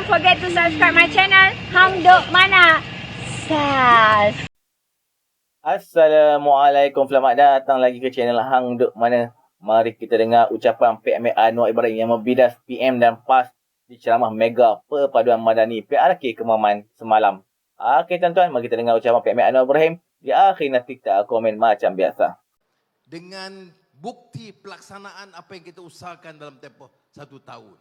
forget to subscribe my channel Hang Duk Mana. Sas. Assalamualaikum, selamat datang lagi ke channel Hang Duk Mana. Mari kita dengar ucapan PMA Anwar Ibrahim yang membidas PM dan PAS di ceramah Mega Perpaduan Madani PRK Kemaman semalam. Okey tuan-tuan, mari kita dengar ucapan PMA Anwar Ibrahim. Di akhir nanti kita komen macam biasa. Dengan bukti pelaksanaan apa yang kita usahakan dalam tempoh 1 tahun.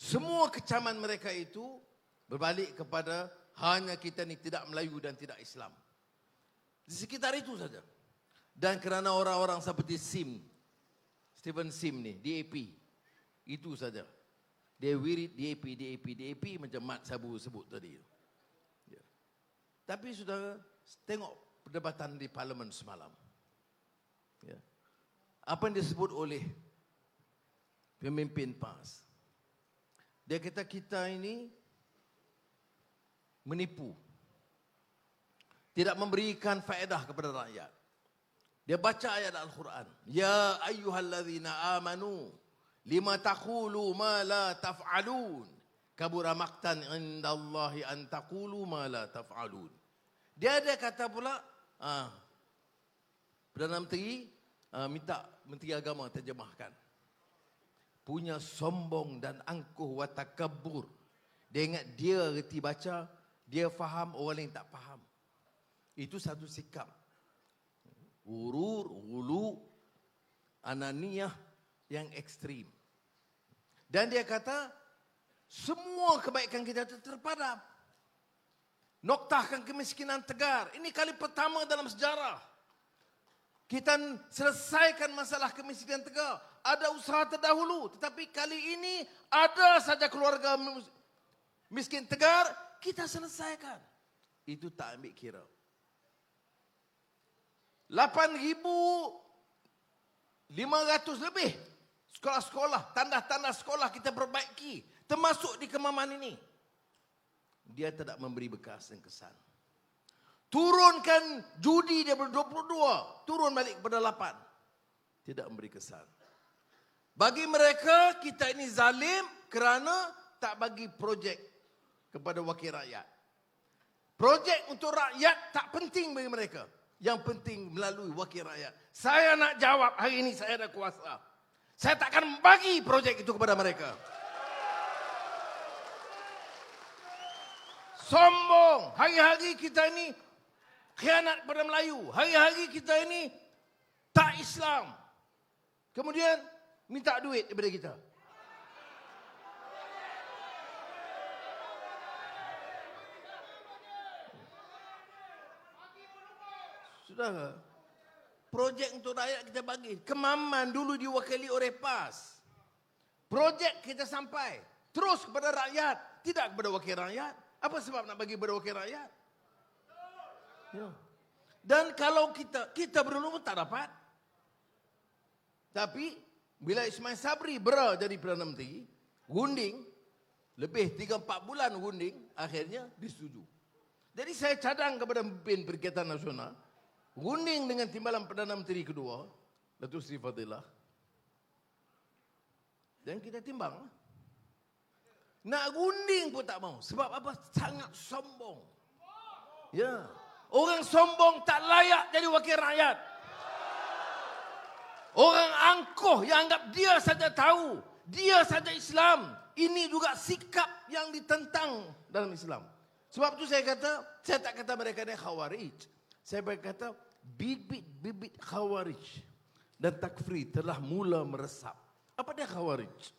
Semua kecaman mereka itu berbalik kepada hanya kita ni tidak Melayu dan tidak Islam. Di sekitar itu saja. Dan kerana orang-orang seperti Stephen Sim ni, DAP, itu saja. Dia wirid DAP macam Mat Sabu sebut tadi. Ya. Tapi sudah tengok perdebatan di parlimen semalam. Ya. Apa yang disebut oleh pemimpin PAS. Dia kata kita ini menipu. Tidak memberikan faedah kepada rakyat. Dia baca ayat Al-Quran. Ya ayyuhallazina amanu lima taqulu ma la taf'alun. Kabura maqtan indallahi an taqulu ma la taf'alun. Dia ada kata pula, Perdana Menteri minta Menteri Agama terjemahkan. Punya sombong dan angkuh wa takabbur. Dia ingat dia reti baca, dia faham, orang lain tak faham. Itu satu sikap. Urur, ulu, ananiyah yang ekstrim. Dan dia kata, semua kebaikan kita terpadam. Noktahkan kemiskinan tegar. Ini kali pertama dalam sejarah. Kita selesaikan masalah kemiskinan tegar. Ada usaha terdahulu. Tetapi kali ini ada saja keluarga miskin tegar. Kita selesaikan. Itu tak ambil kira. 8,500 lebih sekolah-sekolah, tanda-tanda sekolah kita perbaiki. Termasuk di Kemaman ini. Dia tidak memberi bekas dan kesan. Turunkan judi daripada 22. Turun balik kepada 8. Tidak memberi kesan. Bagi mereka, kita ini zalim kerana tak bagi projek kepada wakil rakyat. Projek untuk rakyat tak penting bagi mereka. Yang penting melalui wakil rakyat. Saya nak jawab hari ini saya ada kuasa. Saya tak akan bagi projek itu kepada mereka. Sombong. Hari-hari kita ini khianat pada Melayu. Hari-hari kita ini tak Islam. Kemudian minta duit daripada kita. Sudah, projek untuk rakyat kita bagi. Kemaman dulu diwakili oleh PAS. Projek kita sampai. Terus kepada rakyat. Tidak kepada wakil rakyat. Apa sebab nak bagi kepada wakil rakyat? Ya. Dan kalau kita berdulu pun tak dapat. Tapi, bila Ismail Sabri jadi Perdana Menteri, gunting, lebih 3-4 bulan gunting, akhirnya disetujui. Jadi saya cadang kepada pemimpin Perikatan Nasional, gunting dengan timbalan Perdana Menteri kedua, Datuk Seri Fadilah. Dan kita timbang. Nak gunting pun tak mau. Sebab apa? Sangat sombong. Ya. Orang sombong tak layak jadi wakil rakyat. Orang angkuh yang anggap dia saja tahu. Dia saja Islam. Ini juga sikap yang ditentang dalam Islam. Sebab itu saya tak kata mereka ni khawarij. Saya berkata, bibit-bibit khawarij dan takfiri telah mula meresap. Apa dia khawarij?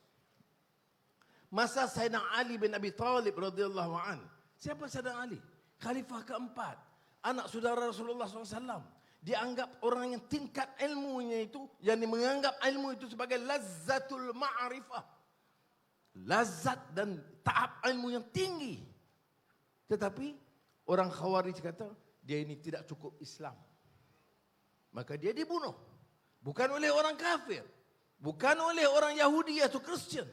Masa Sayyidina Ali bin Abi Talib radhiyallahu an. Siapa Sayyidina Ali? Khalifah keempat. Anak saudara Rasulullah SAW. Dianggap orang yang tingkat ilmunya itu, yang menganggap ilmu itu sebagai lazzatul ma'rifah. Lazat dan tahap ilmu yang tinggi. Tetapi orang khawarij kata, dia ini tidak cukup Islam. Maka dia dibunuh. Bukan oleh orang kafir. Bukan oleh orang Yahudi atau Kristian.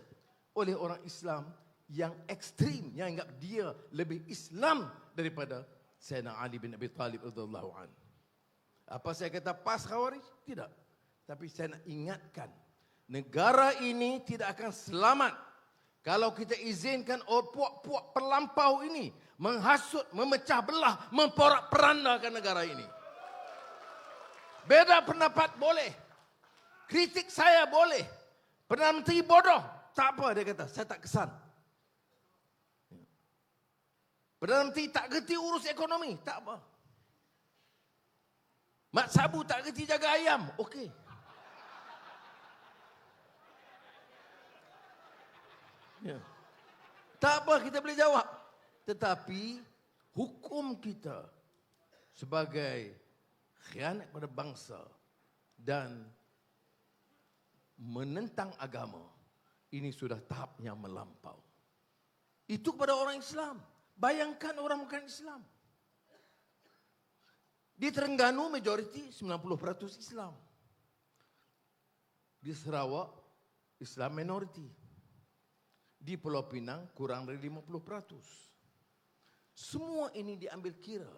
Oleh orang Islam yang ekstrim. Yang anggap dia lebih Islam daripada Sayyidina Ali bin Abi Talib radhiyallahu anhu. Apa saya kata PAS khawarij? Tidak. Tapi saya nak ingatkan. Negara ini tidak akan selamat Kalau kita izinkan puak-puak perlampau ini menghasut, memecah belah, memporak-perandakan negara ini. Beda pendapat boleh. Kritik saya boleh. Perdana Menteri bodoh. Tak apa dia kata, saya tak kesan. Perdana Menteri tak gerti urus ekonomi. Tak apa. Mat Sabu tak gerti jaga ayam. Okey. Ya. Tak apa, kita boleh jawab. Tetapi hukum kita sebagai khianat pada bangsa dan menentang agama, ini sudah tahap yang melampau. Itu kepada orang Islam. Bayangkan orang bukan Islam. Di Terengganu majoriti 90% Islam. Di Sarawak Islam minoriti. Di Pulau Pinang kurang dari 50%. Semua ini diambil kira.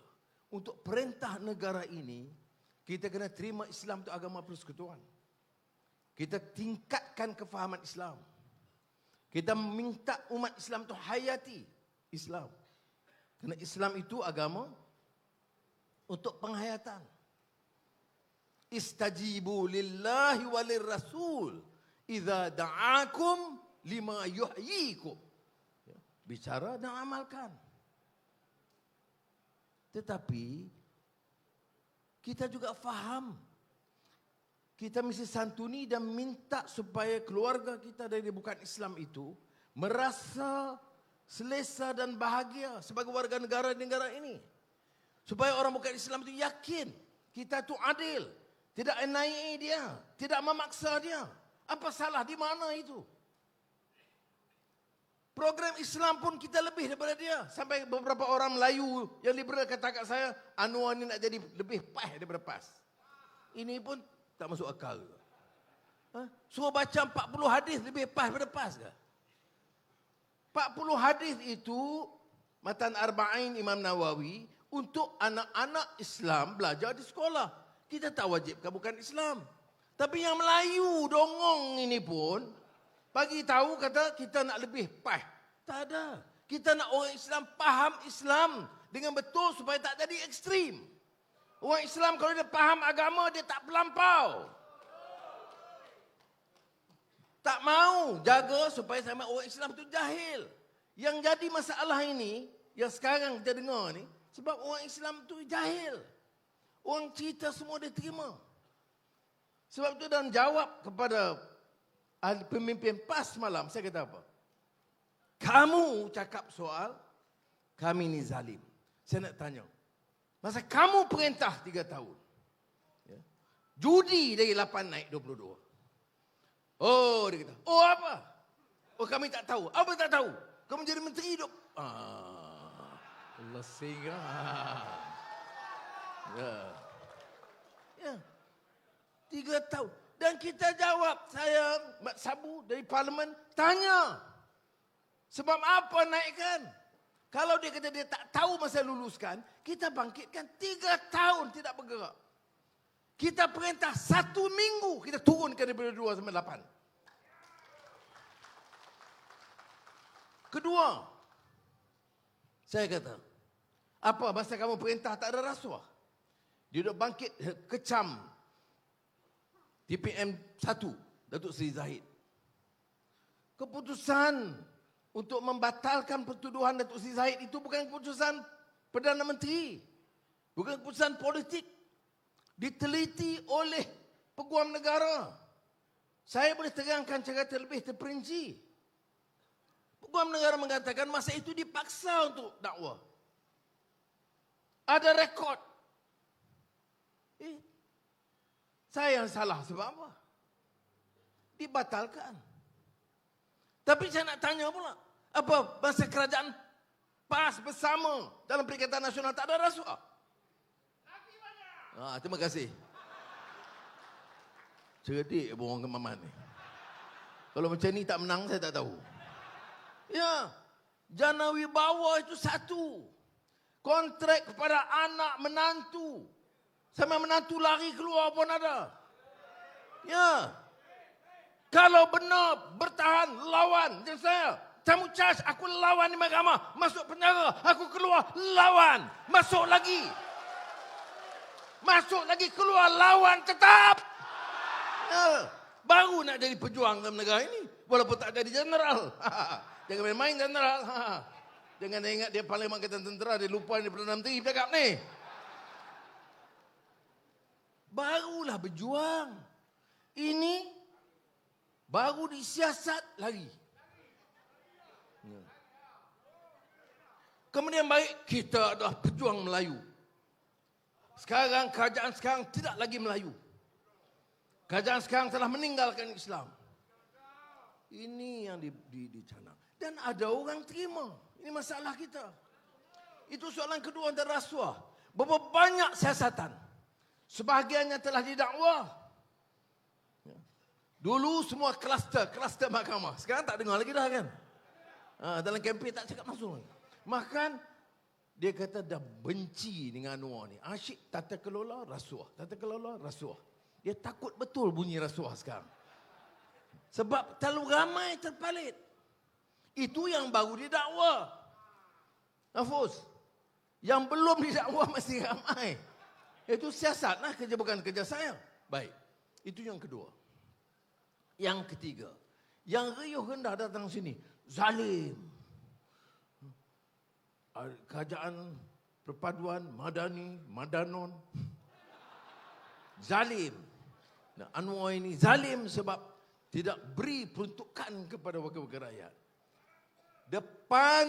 Untuk perintah negara ini, kita kena terima Islam itu agama persekutuan. Kita tingkatkan kefahaman Islam. Kita minta umat Islam itu hayati Islam. Kerana Islam itu agama untuk penghayatan. Istajibu lillahi walir rasul idza da'akum lima yuhyikum. Bicara dan amalkan. Tetapi kita juga faham. Kita mesti santuni dan minta supaya keluarga kita dari bukan Islam itu merasa selesa dan bahagia sebagai warga negara di negara ini. Supaya orang bukan Islam itu yakin kita itu adil. Tidak enai dia. Tidak memaksa dia. Apa salah di mana itu? Program Islam pun kita lebih daripada dia. Sampai beberapa orang Melayu yang liberal kata kat saya, Anwar ni nak jadi lebih PAS daripada PAS. Ini pun tak masuk akal. Suruh baca 40 hadis lebih PAS daripada PAS ke? 40 hadis itu Matan Arba'in Imam Nawawi untuk anak-anak Islam belajar di sekolah. Kita tak wajibkan bukan Islam. Tapi yang Melayu dongong ini pun bagi tahu kata kita nak lebih PAS. Tak ada. Kita nak orang Islam faham Islam dengan betul supaya tak jadi ekstrim. Orang Islam kalau dia faham agama dia tak pelampau. Tak mau jaga supaya sama orang Islam itu jahil. Yang jadi masalah ini yang sekarang kita dengar ni sebab orang Islam itu jahil. Orang cerita semua dia terima. Sebab itu dalam jawab kepada pemimpin PAS malam, saya kata apa? Kamu cakap soal, kami ni zalim. Saya nak tanya, masa kamu perintah 3 tahun, ya, judi dari 8 naik 22. Oh, dia kata, oh apa? Oh kami tak tahu. Apa tak tahu? Kamu jadi menteri hidup. Allah singgah. Ya. Ya. 3 tahun. Dan kita jawab, saya Mat Sabu dari Parlimen tanya. Sebab apa naikkan? Kalau dia kata dia tak tahu masa luluskan, kita bangkitkan 3 tahun tidak bergerak. Kita perintah 1 minggu, kita turunkan daripada 2 sampai 8. Kedua, saya kata, apa masa kamu perintah tak ada rasuah? Dia duduk bangkit kecam TPM 1, Datuk Seri Zahid. Keputusan untuk membatalkan pertuduhan Datuk Seri Zahid itu bukan keputusan Perdana Menteri. Bukan keputusan politik. Diteliti oleh Peguam Negara. Saya boleh terangkan secara terlebih terperinci. Peguam Negara mengatakan masa itu dipaksa untuk dakwah. Ada rekod. Saya yang salah sebab apa? Dibatalkan. Tapi saya nak tanya pula. Apa masa kerajaan PAS bersama dalam Perikatan Nasional tak ada rasuah? Terima kasih. Cerdik orang Kemaman ni. Kalau macam ni tak menang saya tak tahu. Ya. Jana wibawa itu satu. Kontrak kepada anak menantu. Sama menantu lari keluar pun ada. Ya. Kalau benar bertahan lawan macam saya, Tamu charge, aku lawan di mahkamah. Masuk penjara, aku keluar, lawan. Masuk lagi. Masuk lagi, keluar, lawan, tetap. Baru nak jadi pejuang dalam negara ini. Walaupun tak jadi general. Jangan main-main general. Jangan ingat dia Parlimen Angkatan Tentera, dia lupa dia Perdana Menteri bercakap ni. Barulah berjuang. Ini baru disiasat lagi. Kemudian baik, kita adalah pejuang Melayu. Sekarang, kerajaan sekarang tidak lagi Melayu. Kerajaan sekarang telah meninggalkan Islam. Ini yang dicanang. Dan ada orang terima. Ini masalah kita. Itu soalan kedua antara rasuah. Berapa banyak siasatan. Sebahagiannya telah didakwa. Dulu semua kluster mahkamah. Sekarang tak dengar lagi dah kan. Dalam kempen tak cakap langsung. Makan, dia kata dah benci dengan Anwar ni. Asyik tata kelola rasuah. Tata kelola rasuah. Dia takut betul bunyi rasuah sekarang. Sebab terlalu ramai terpalit. Itu yang baru didakwa. Nafus. Yang belum didakwa masih ramai. Itu siasat lah, kerja bukan kerja saya. Baik. Itu yang kedua. Yang ketiga. Yang riuh rendah datang sini. Zalim. Kerajaan perpaduan Madani, Madanon. Zalim. Nah, Anwar ini zalim sebab tidak beri peruntukan kepada wakil-wakil rakyat. Depan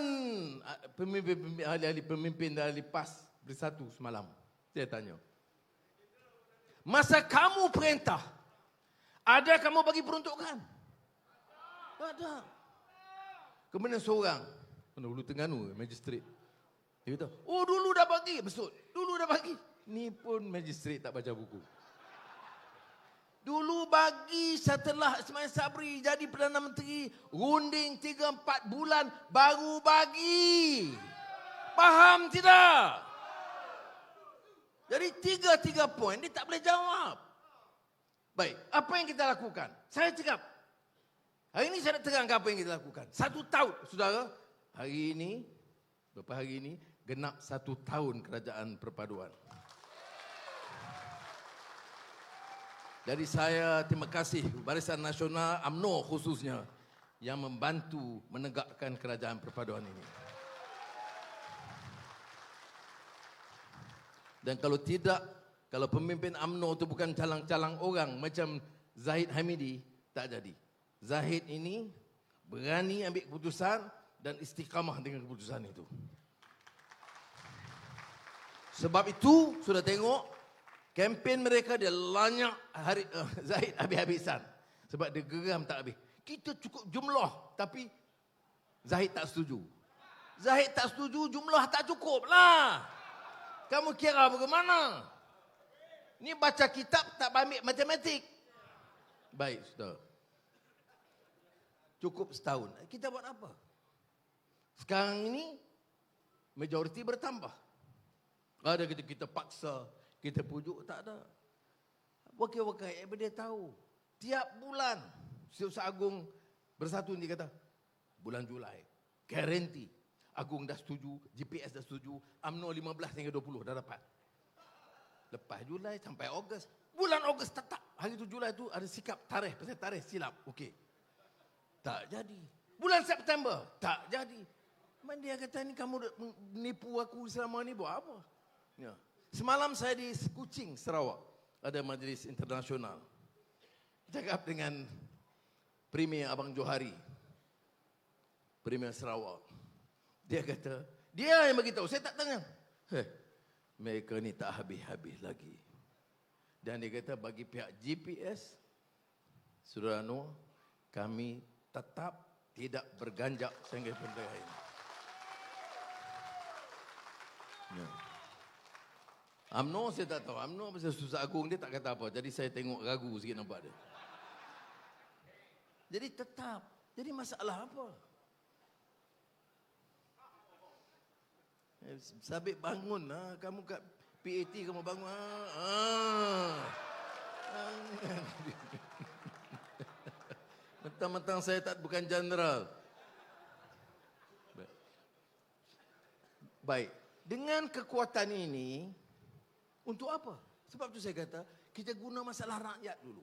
ahli-ahli pemimpin dan ahli PAS bersatu semalam. Saya tanya. Masa kamu perintah, ada kamu bagi peruntukan? Tak ada. Kemudian seorang, Hulu Terengganu, magistrat. Dia kata, oh dulu dah bagi. Betul, dulu dah bagi. Ni pun magistrat tak baca buku. Dulu bagi setelah Ismail Sabri jadi Perdana Menteri, runding 3-4 bulan baru bagi. Faham tidak? Jadi 3 poin dia tak boleh jawab. Baik, apa yang kita lakukan? Saya cakap, hari ini saya nak terangkan apa yang kita lakukan. 1 tahun, saudara, hari ini, beberapa hari ini, genap 1 tahun kerajaan perpaduan. Jadi saya terima kasih Barisan Nasional UMNO khususnya yang membantu menegakkan kerajaan perpaduan ini. Dan kalau tidak, kalau pemimpin UMNO itu bukan calang-calang orang macam Zahid Hamidi, tak jadi. Zahid ini berani ambil keputusan dan istiqamah dengan keputusan itu. Sebab itu, sudah tengok, kempen mereka dia lanyak Zahid habis-habisan. Sebab dia geram tak habis. Kita cukup jumlah, tapi Zahid tak setuju. Zahid tak setuju, jumlah tak cukup lah. Kamu kira bagaimana? Ni baca kitab tak ambil matematik. Baik, saudara. Cukup setahun. Kita buat apa? Sekarang ini, majoriti bertambah. Ada kita paksa, kita pujuk, tak ada. Wakil-wakil rakyat dia tahu. Tiap bulan, Setiausaha Agung bersatu dia kata, bulan Julai, garanti. Agung dah setuju, GPS dah setuju, UMNO 15 hingga 20 dah dapat. Lepas Julai sampai Ogos. Bulan Ogos tetap. Hari tu Julai tu ada sikap tarikh. Pasal tarikh silap. Okey. Tak jadi. Bulan September. Tak jadi. Man dia kata ni kamu menipu aku selama ni buat apa? Ya. Semalam saya di Kuching, Sarawak. Ada majlis internasional. Cakap dengan Premier Abang Johari. Premier Sarawak. Dia kata, dia yang beritahu, saya tak tanya. Mereka ni tak habis-habis lagi. Dan dia kata bagi pihak GPS, Saudara Anwar, kami tetap tidak berganjak sehingga bendera ini. Ya. UMNO saya tak tahu. UMNO pasal Setiausaha Agung dia tak kata apa. Jadi saya tengok ragu sikit nampak dia. Jadi tetap. Jadi masalah apa? Sabit bangun lah. Kamu kat PAT kamu bangun. Mentang-mentang saya tak bukan general. Baik. Dengan kekuatan ini, untuk apa? Sebab tu saya kata, kita guna masalah rakyat dulu.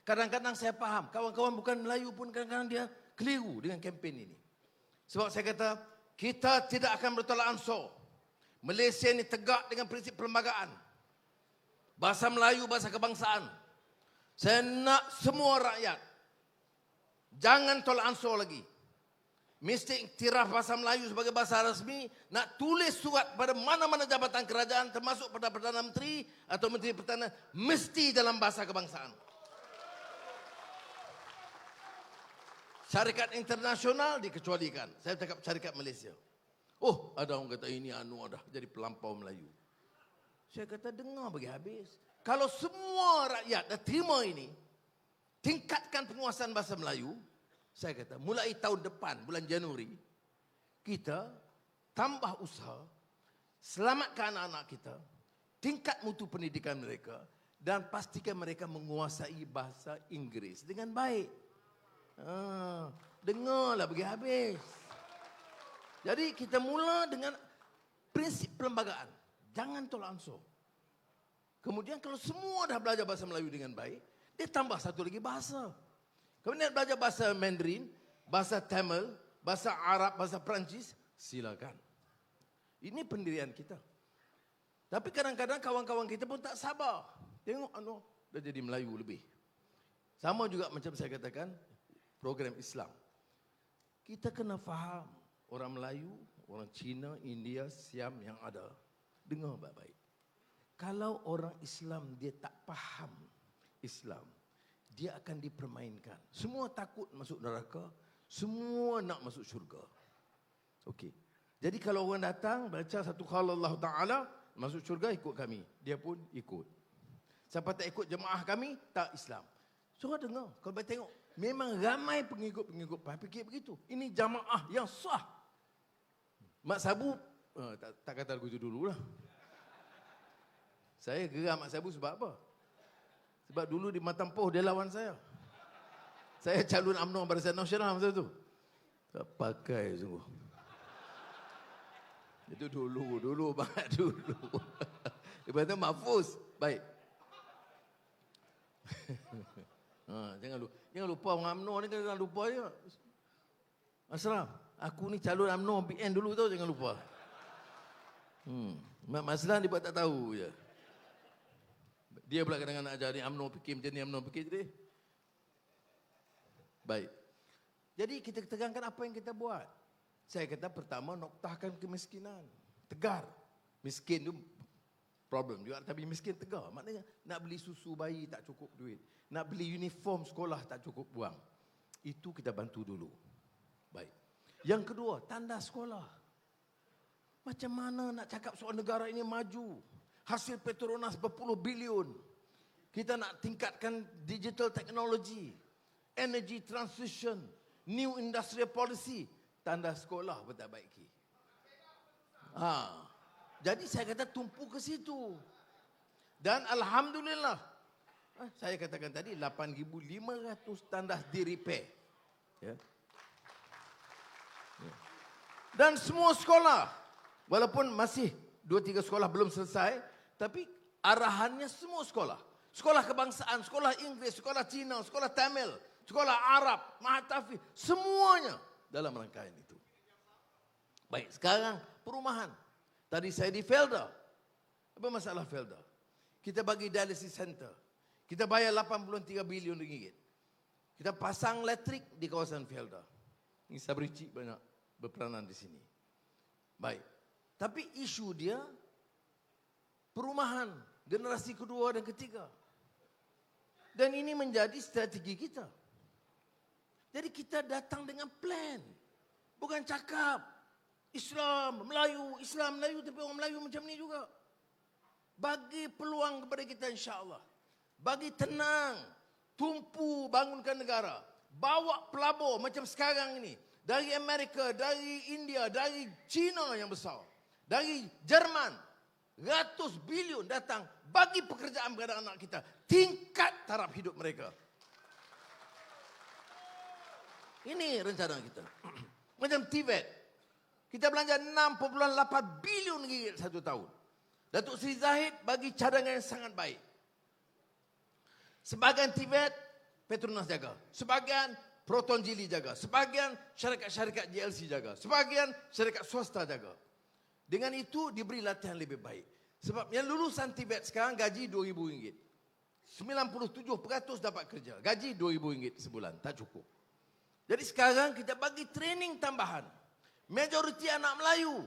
Kadang-kadang saya faham, kawan-kawan bukan Melayu pun kadang-kadang dia keliru dengan kempen ini. Sebab saya kata, kita tidak akan bertolak ansur. Malaysia ini tegak dengan prinsip perlembagaan. Bahasa Melayu, bahasa kebangsaan. Saya nak semua rakyat, jangan tolak ansur lagi. Mesti iktiraf bahasa Melayu sebagai bahasa rasmi. Nak tulis surat pada mana-mana jabatan kerajaan, termasuk pada Perdana Menteri atau Menteri Pertahanan, mesti dalam bahasa kebangsaan. Syarikat internasional dikecualikan. Saya cakap syarikat Malaysia. Oh, ada orang kata ini dah jadi pelampau Melayu. Saya kata dengar bagi habis. Kalau semua rakyat dah terima ini, tingkatkan penguasaan bahasa Melayu, saya kata mulai tahun depan, bulan Januari, kita tambah usaha, selamatkan anak-anak kita, tingkat mutu pendidikan mereka, dan pastikan mereka menguasai bahasa Inggeris dengan baik. Dengarlah bagi habis. Jadi kita mula dengan prinsip perlembagaan. Jangan tolak ansur. Kemudian kalau semua dah belajar bahasa Melayu dengan baik, dia tambah satu lagi bahasa. Kemudian belajar bahasa Mandarin, bahasa Tamil, bahasa Arab, bahasa Perancis, silakan. Ini pendirian kita. Tapi kadang-kadang kawan-kawan kita pun tak sabar. Tengok dah jadi Melayu lebih. Sama juga macam saya katakan, program Islam. Kita kena faham orang Melayu, orang Cina, India, Siam yang ada. Dengar baik-baik. Kalau orang Islam dia tak faham Islam, dia akan dipermainkan. Semua takut masuk neraka, semua nak masuk syurga. Okey. Jadi kalau orang datang baca satu qala Allah Taala, masuk syurga ikut kami. Dia pun ikut. Siapa tak ikut jemaah kami, tak Islam. Surah dengar, kalau baik tengok, memang ramai pengikut-pengikut fikir begitu. Ini jamaah yang sah. Mak Sabu, tak kata lagu itu dululah. Saya geram Mak Sabu sebab apa? Sebab dulu di Matampoh dia lawan saya. Saya calon UMNO Barisan Nasional masa tu. Tak pakai sungguh. Itu dulu banget dulu. Lepas tu Mahfuz. Baik. Jangan lupa orang UMNO ni, jangan lupa je. Asram, aku ni calon UMNO PN dulu tau, jangan lupa. Mak Maslan dia buat tak tahu je. Dia pula kadang-kadang nak ajar ni UMNO fikir macam ni, UMNO fikir je dia. Baik. Jadi kita tegangkan apa yang kita buat. Saya kata pertama, noktahkan kemiskinan. Tegar. Miskin tu problem juga, tapi miskin tegar. Maknanya nak beli susu bayi tak cukup duit. Nak beli uniform sekolah tak cukup wang. Itu kita bantu dulu. Baik. Yang kedua, tanda sekolah. Macam mana nak cakap soal negara ini maju? Hasil Petronas berpuluh bilion. Kita nak tingkatkan digital technology, energy transition, new industrial policy. Tanda sekolah pun tak baiki. Jadi saya kata tumpu ke situ. Dan Alhamdulillah, saya katakan tadi 8,500 tandas di-repair. Ya. Dan semua sekolah, walaupun masih 2-3 sekolah belum selesai, tapi arahannya semua sekolah. Sekolah kebangsaan, sekolah Inggeris, sekolah Cina, sekolah Tamil, sekolah Arab, Mahatafi, semuanya dalam rangkaian itu. Baik, sekarang perumahan. Tadi saya di Felda. Apa masalah Felda? Kita bagi dialysis center. Kita bayar 83 bilion ringgit. Kita pasang elektrik di kawasan Felda. Ini Sabri Cik banyak berperanan di sini. Baik. Tapi isu dia perumahan generasi kedua dan ketiga. Dan ini menjadi strategi kita. Jadi kita datang dengan plan. Bukan cakap Islam, Melayu, tapi orang Melayu macam ni juga. Bagi peluang kepada kita insya-Allah. Bagi tenang, tumpu bangunkan negara. Bawa pelabur macam sekarang ini. Dari Amerika, dari India, dari China yang besar. Dari Jerman. Ratus bilion datang. Bagi pekerjaan kepada anak kita. Tingkat taraf hidup mereka. Ini rencana kita. Macam TVET. Kita belanja 6.8 bilion ringgit satu tahun. Datuk Seri Zahid bagi cadangan yang sangat baik. Sebahagian Tibet, Petronas jaga. Sebahagian Proton Jili jaga. Sebahagian syarikat-syarikat JLC jaga. Sebahagian syarikat swasta jaga. Dengan itu diberi latihan lebih baik. Sebab yang lulusan Tibet sekarang gaji RM2,000. 97% dapat kerja. Gaji RM2,000 sebulan. Tak cukup. Jadi sekarang kita bagi training tambahan. Majoriti anak Melayu.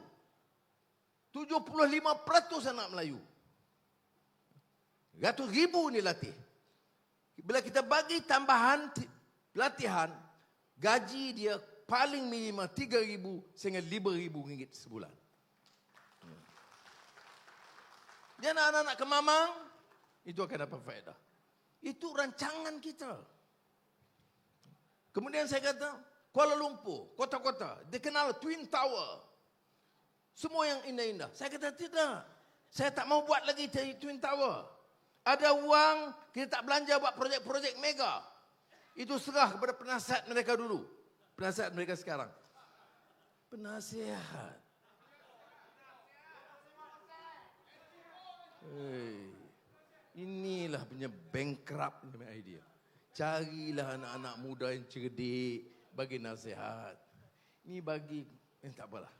75% anak Melayu. Ratus ribu ni latih. Bila kita bagi tambahan latihan, gaji dia paling minimal RM3,000 sehingga RM5,000 sebulan. Dan anak-anak ke Mamang, itu akan dapat faedah. Itu rancangan kita. Kemudian saya kata, Kuala Lumpur, kota-kota, dikenal Twin Tower. Semua yang indah-indah. Saya kata tidak. Saya tak mau buat lagi Twin Tower. Ada wang, kita tak belanja buat projek-projek mega. Itu serah kepada penasihat mereka dulu. Penasihat mereka sekarang. Penasihat. Inilah punya bankrupt idea. Carilah anak-anak muda yang cerdik bagi nasihat. Ini bagi, tak apalah.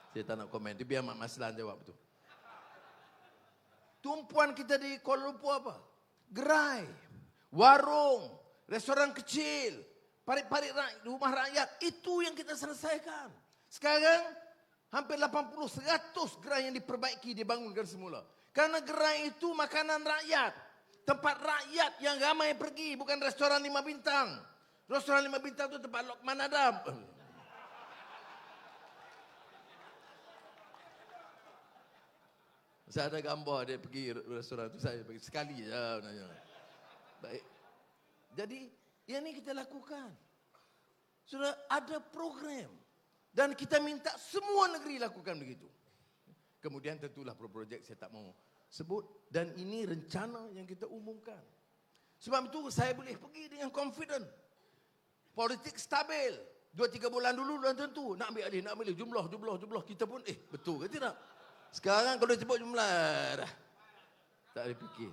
Saya tak nak komen. Dia biar Mak Maslan jawab tu. Tumpuan kita di Kuala Lumpur apa? Gerai, warung, restoran kecil, parit-parit rumah rakyat. Itu yang kita selesaikan. Sekarang hampir 80-100 gerai yang diperbaiki, dibangunkan semula. Karena gerai itu makanan rakyat. Tempat rakyat yang ramai pergi. Bukan restoran 5 bintang. Restoran 5 bintang itu tempat Lokman Adam. Saya ada gambar dia pergi restoran itu. Saya pergi sekali je. Baik. Jadi, yang ini kita lakukan. Sudah ada program. Dan kita minta semua negeri lakukan begitu. Kemudian tentulah projek saya tak mau sebut. Dan ini rencana yang kita umumkan. Sebab itu saya boleh pergi dengan confident. Politik stabil. 2-3 bulan dulu dan tentu. Nak ambil alih. Jumlah. Kita pun betul ke tidak? Sekarang kalau sebut jumlah dah. Tak ada fikir.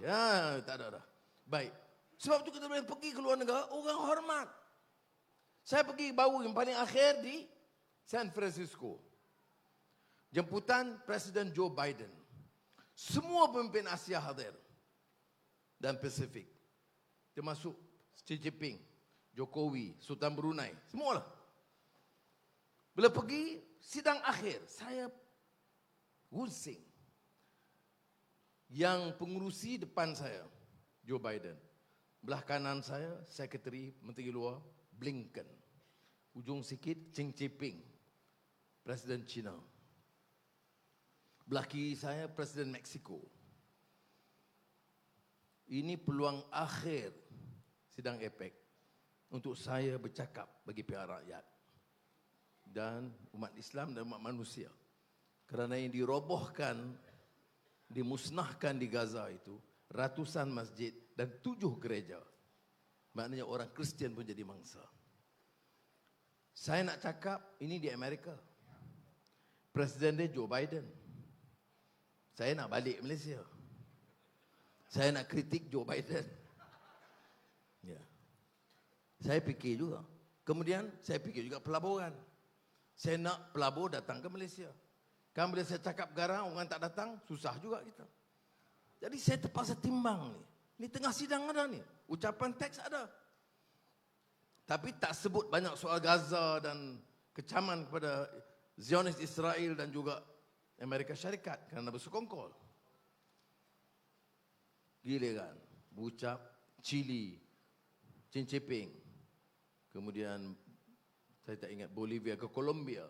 Tak ada dah. Baik. Sebab itu kita boleh pergi ke luar negara. Orang hormat. Saya pergi baru yang paling akhir di San Francisco. Jemputan Presiden Joe Biden. Semua pemimpin Asia hadir. Dan Pasifik. Termasuk Xi Jinping, Jokowi, Sultan Brunei. Semualah. Bila pergi sidang akhir, saya rusing. Yang pengurusi depan saya, Joe Biden. Belah kanan saya, Sekretari Menteri Luar, Blinken. Ujung sikit, Xi Jinping, Presiden China. Belah kiri saya, Presiden Meksiko. Ini peluang akhir sidang APEC untuk saya bercakap bagi pihak rakyat dan umat Islam dan umat manusia. Kerana yang dirobohkan, dimusnahkan di Gaza itu ratusan masjid dan 7 gereja. Maknanya orang Kristian pun jadi mangsa. Saya nak cakap ini di Amerika. Presiden dia Joe Biden. Saya nak balik Malaysia. Saya nak kritik Joe Biden. Ya. Saya fikir juga. Kemudian saya fikir juga pelaburan. Saya nak pelabur datang ke Malaysia. Kan bila saya cakap garang, orang tak datang, susah juga kita. Jadi saya terpaksa timbang ni. Ni tengah sidang ada ni. Ucapan teks ada. Tapi tak sebut banyak soal Gaza dan kecaman kepada Zionis Israel dan juga Amerika Syarikat kerana bersekongkol. Giliran berucap Chile, Xi Jinping. Kemudian saya tak ingat Bolivia ke Colombia.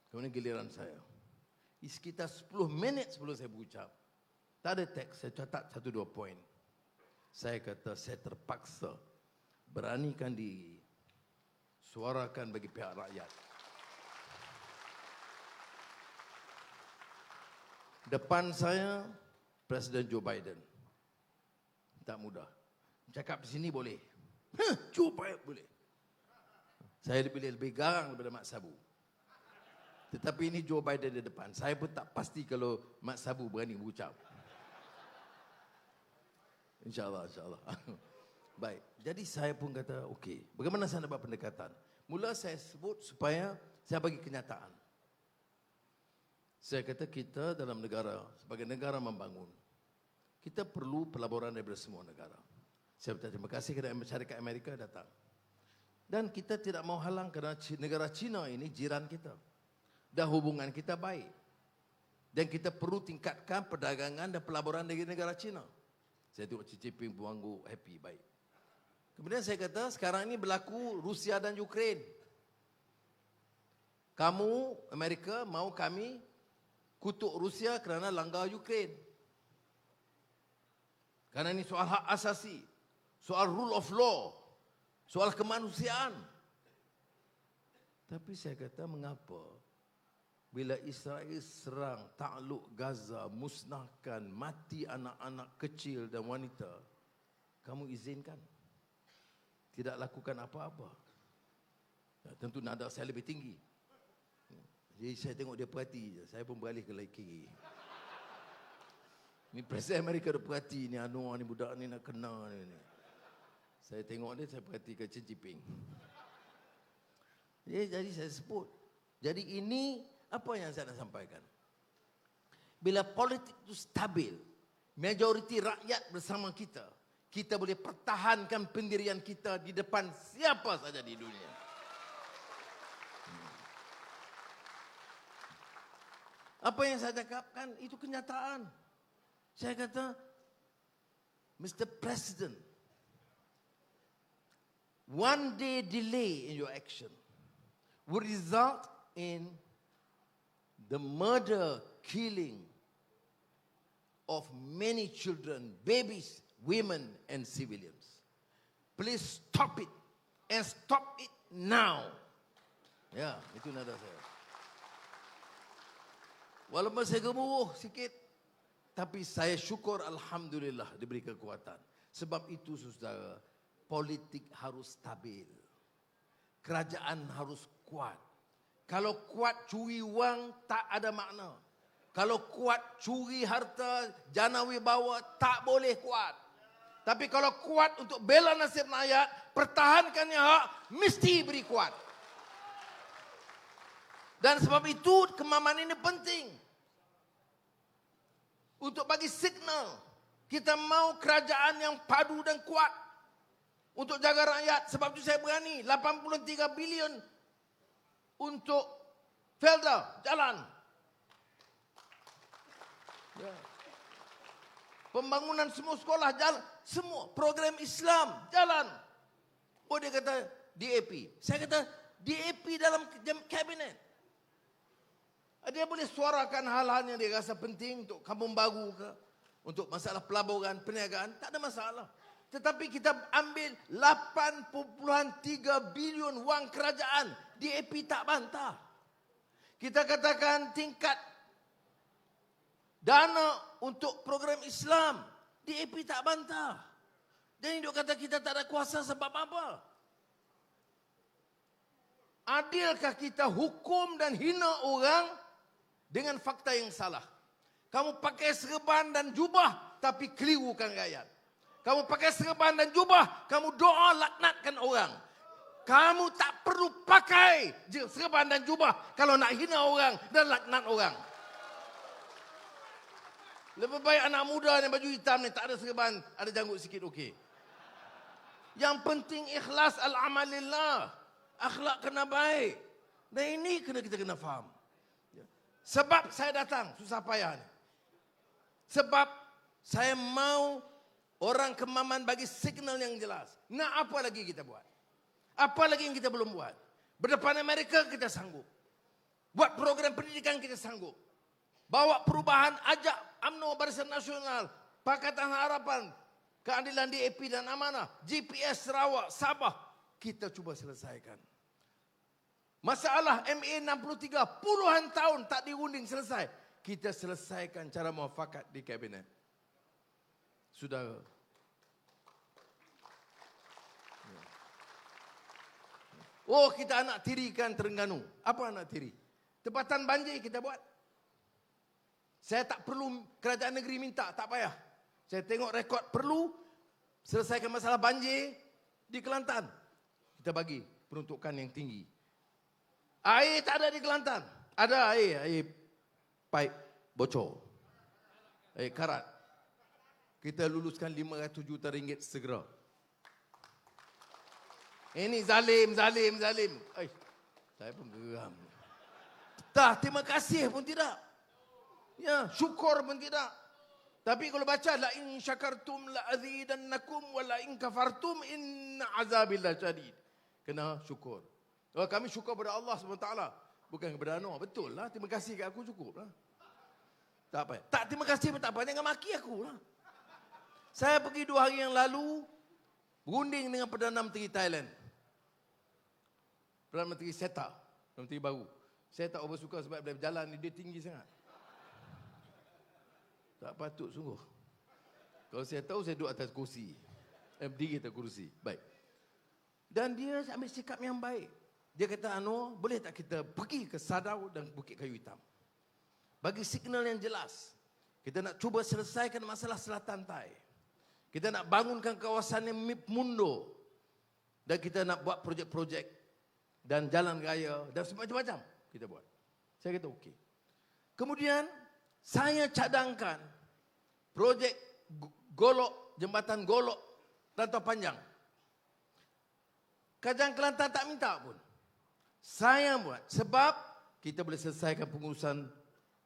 Kemudian giliran saya. Sekitar 10 minit sebelum saya berucap, tak ada teks, saya catat 1-2 poin. Saya kata saya terpaksa beranikan diri, suarakan bagi pihak rakyat. Depan saya, Presiden Joe Biden. Tak mudah. Cakap di sini boleh. Joe Biden boleh. Saya dipilih lebih garang daripada Mak Sabu. Tetapi ini Joe Biden di depan. Saya pun tak pasti kalau Mat Sabu berani berucap. InsyaAllah, insyaAllah. Baik, jadi saya pun kata, okey, bagaimana saya nak buat pendekatan? Mula saya sebut supaya saya bagi kenyataan. Saya kata kita dalam negara, sebagai negara membangun, kita perlu pelaburan daripada semua negara. Saya berterima terima kasih kepada masyarakat Amerika datang. Dan kita tidak mau halang kerana negara China ini jiran kita. Dan hubungan kita baik. Dan kita perlu tingkatkan perdagangan dan pelaburan dari negara China. Saya tengok Xi Jinping beranggu happy, baik. Kemudian saya kata, sekarang ini berlaku Rusia dan Ukraine. Kamu, Amerika, mau kami kutuk Rusia kerana langgar Ukraine. Kerana ini soal hak asasi, soal rule of law, soal kemanusiaan. Tapi saya kata, mengapa bila Israel serang takluk Gaza, musnahkan, mati anak-anak kecil dan wanita, kamu izinkan? Tidak lakukan apa-apa. Ya, tentu nada saya lebih tinggi. Jadi saya tengok dia perhati je. Saya pun beralih ke kiri. Ni Presiden Amerika dia perhati ni, Anwar ni budak ni nak kena ni. Saya tengok dia, saya perhati ke Xi Jinping. Jadi saya sebut. Jadi ini apa yang saya nak sampaikan. Bila politik itu stabil, majoriti rakyat bersama kita, kita boleh pertahankan pendirian kita di depan siapa saja di dunia. Apa yang saya cakapkan itu kenyataan. Saya kata, Mr. President, one day delay in your action will result in the murder, killing of many children, babies, women and civilians. Please stop it and stop it now. Ya, itu nada saya. Walaupun saya gemuruh sikit, tapi saya syukur alhamdulillah diberi kekuatan. Sebab itu saudara, politik harus stabil. Kerajaan harus kuat. Kalau kuat curi wang tak ada makna. Kalau kuat curi harta jana wibawa tak boleh kuat. Tapi kalau kuat untuk bela nasib rakyat, pertahankannya hak mesti beri kuat. Dan sebab itu kemaman ini penting. Untuk bagi signal kita mau kerajaan yang padu dan kuat untuk jaga rakyat. Sebab itu saya berani 83 bilion untuk Felda, jalan. Ya. Pembangunan semua sekolah, jalan. Semua program Islam, jalan. Oh dia kata DAP. Saya kata DAP dalam kabinet. Dia boleh suarakan hal-hal yang dia rasa penting untuk kampung baru ke, untuk masalah pelaburan, perniagaan, tak ada masalah. Tetapi kita ambil 8.3 bilion wang kerajaan. DAP tak bantah. Kita katakan tingkat dana untuk program Islam. DAP tak bantah. Jadi dia kata kita tak ada kuasa sebab apa? Adilkah kita hukum dan hina orang dengan fakta yang salah? Kamu pakai serban dan jubah tapi kelirukan rakyat. Kamu pakai serban dan jubah, kamu doa laknatkan orang. Kamu tak perlu pakai serban dan jubah kalau nak hina orang dan laknat orang. Lebih baik anak muda yang baju hitam ni tak ada serban, ada janggut sikit okey. Yang penting ikhlas al-amalillah. Akhlak kena baik. Dan ini kita kena faham. Sebab saya datang susah payah ni. Sebab saya mau orang Kemaman bagi signal yang jelas. Nak apa lagi kita buat? Apa lagi yang kita belum buat? Berdepan Amerika kita sanggup. Buat program pendidikan kita sanggup. Bawa perubahan, ajak UMNO Barisan Nasional, Pakatan Harapan, Keadilan DAP dan Amanah, GPS Sarawak, Sabah. Kita cuba selesaikan. Masalah MA 63 puluhan tahun tak dirunding selesai. Kita selesaikan cara muafakat di kabinet. Saudara. Oh, kita anak tirikan Terengganu. Apa anak tiri? Tempatan banjir kita buat. Saya tak perlu kerajaan negeri minta, tak payah. Saya tengok rekod perlu selesaikan masalah banjir di Kelantan. Kita bagi peruntukan yang tinggi. Air tak ada di Kelantan. Ada air pipe bocor. Air karat. Kita luluskan 500 juta ringgit segera. Ini zalim. Saya pun geram. Terima kasih pun tidak. Ya, syukur pun tidak. Tapi kalau baca la in syakartum la azidannakum wa la in kafartum inna azabil lasyadid. Kena syukur. Oh, kami syukur kepada Allah SWT, bukan kepada Anwar. Betul lah, terima kasih kat aku cukup lah. Tak apa. Tak terima kasih pun tak apa, jangan maki aku lah. Saya pergi 2 hari yang lalu berunding dengan Perdana Menteri Thailand. Perdana Menteri Seta, Perdana Menteri baru. Saya tak bersuka sebab dia berjalan dia tinggi sangat. Tak patut sungguh. Kalau saya tahu, saya duduk atas kursi. Berdiri atas kursi. Baik. Dan dia ambil sikap yang baik. Dia kata, Anwar, boleh tak kita pergi ke Sadau dan Bukit Kayu Hitam? Bagi signal yang jelas. Kita nak cuba selesaikan masalah Selatan Thai. Kita nak bangunkan kawasan yang MIP Mundo. Dan kita nak buat projek-projek. Dan jalan raya. Dan macam-macam kita buat. Saya kata, okey. Kemudian, saya cadangkan projek golok, jembatan golok Rantau Panjang. Kerajaan Kelantan tak minta pun. Saya buat sebab kita boleh selesaikan pengurusan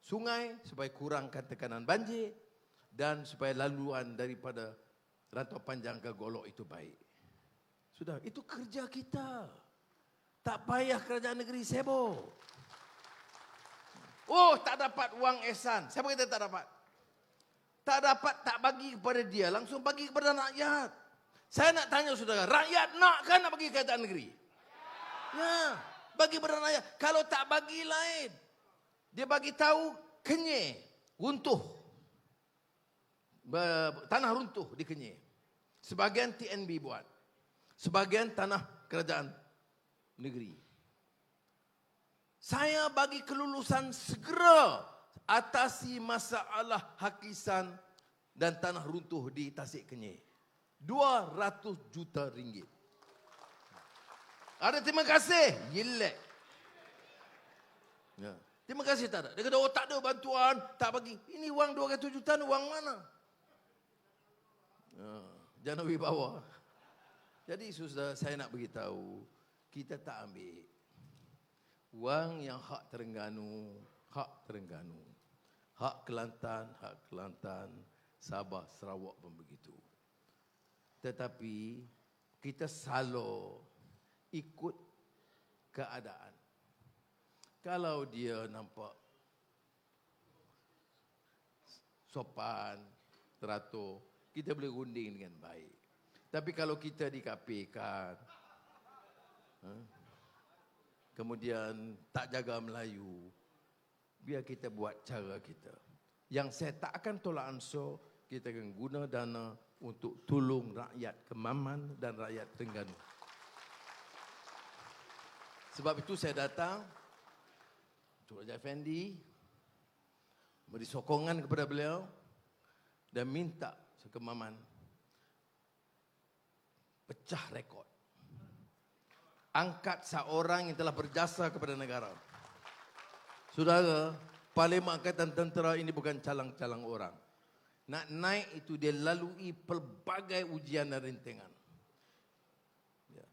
sungai supaya kurangkan tekanan banjir dan supaya laluan daripada Rantau Panjang ke golok itu baik. Sudah, itu kerja kita. Tak payah kerajaan negeri sibuk. Oh, tak dapat wang ihsan. Siapa kata tak dapat? Tak dapat, tak bagi kepada dia. Langsung bagi kepada rakyat. Saya nak tanya saudara, rakyat nak kan nak bagi kerajaan negeri? Ya, bagi kepada rakyat. Kalau tak bagi lain. Dia bagi tahu Kenyir, runtuh. Tanah runtuh di Kenyir. Sebahagian TNB buat. Sebahagian tanah kerajaan negeri. Saya bagi kelulusan segera atasi masalah hakisan dan tanah runtuh di Tasik Kenyir. 200 juta ringgit. Ada terima kasih? Yelek. Ya. Terima kasih tak ada? Dia kata, oh tak ada bantuan, tak bagi. Ini wang 200 juta, wang mana? Ya. Jangan wibawa. Jadi saudara, saya nak beritahu, kita tak ambil wang yang hak Terengganu, hak Terengganu. Hak Kelantan, Sabah, Sarawak pun begitu. Tetapi kita selalu ikut keadaan. Kalau dia nampak sopan, teratur, kita boleh runding dengan baik. Tapi kalau kita dikapikan, kemudian tak jaga Melayu, biar kita buat cara kita. Yang saya tak akan tolak ansur, kita akan guna dana untuk tolong rakyat Kemaman dan rakyat Terengganu. Sebab itu saya datang, Tun Raja Effendi, beri sokongan kepada beliau dan minta Kemaman pecah rekod. Angkat seorang yang telah berjasa kepada negara. Saudara, Parlimen Angkatan Tentera ini bukan calang-calang orang. Nak naik itu dia lalui pelbagai ujian dan rintangan.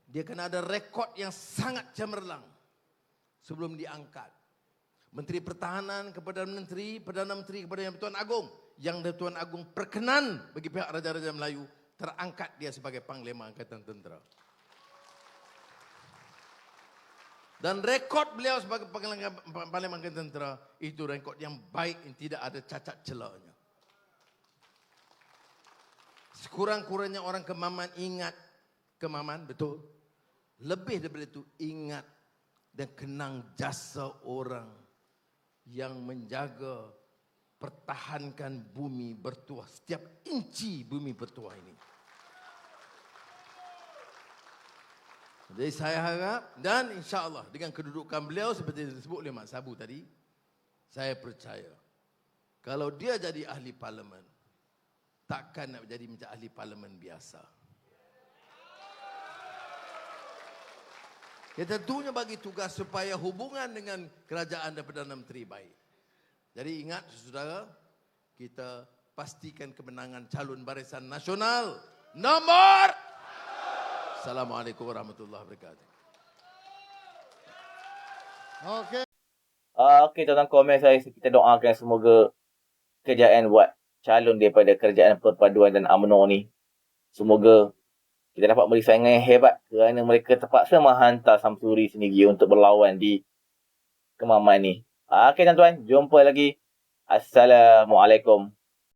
Dia kena ada rekod yang sangat cemerlang sebelum diangkat. Menteri Pertahanan kepada Menteri, Perdana Menteri kepada Yang Bertuan Agong. Yang Bertuan Agong perkenan bagi pihak Raja-Raja Melayu, terangkat dia sebagai Panglima Angkatan Tentera. Dan rekod beliau sebagai Panglima Angkatan Tentera itu rekod yang baik, yang tidak ada cacat celanya. Sekurang-kurangnya orang Kemaman ingat Kemaman, betul. Lebih daripada itu, ingat dan kenang jasa orang yang menjaga, pertahankan bumi bertuah. Setiap inci bumi bertuah ini. Jadi saya harap dan insya-Allah dengan kedudukan beliau seperti yang disebut oleh Mak Sabu tadi, saya percaya kalau dia jadi ahli parlimen, takkan nak jadi macam ahli parlimen biasa. Dia tentunya bagi tugas supaya hubungan dengan kerajaan dan Perdana Menteri baik. Jadi ingat saudara, kita pastikan kemenangan calon Barisan Nasional nombor. Assalamualaikum warahmatullahi wabarakatuh. Okey. Okey, tuan-tuan, komen saya, kita doakan semoga kerjaan buat calon daripada Kerajaan Perpaduan dan UMNO ni, semoga kita dapat beri saingan yang hebat kerana mereka terpaksa menghantar Samsuri sendiri untuk berlawan di Kemaman ni. Okey tuan-tuan, jumpa lagi. Assalamualaikum.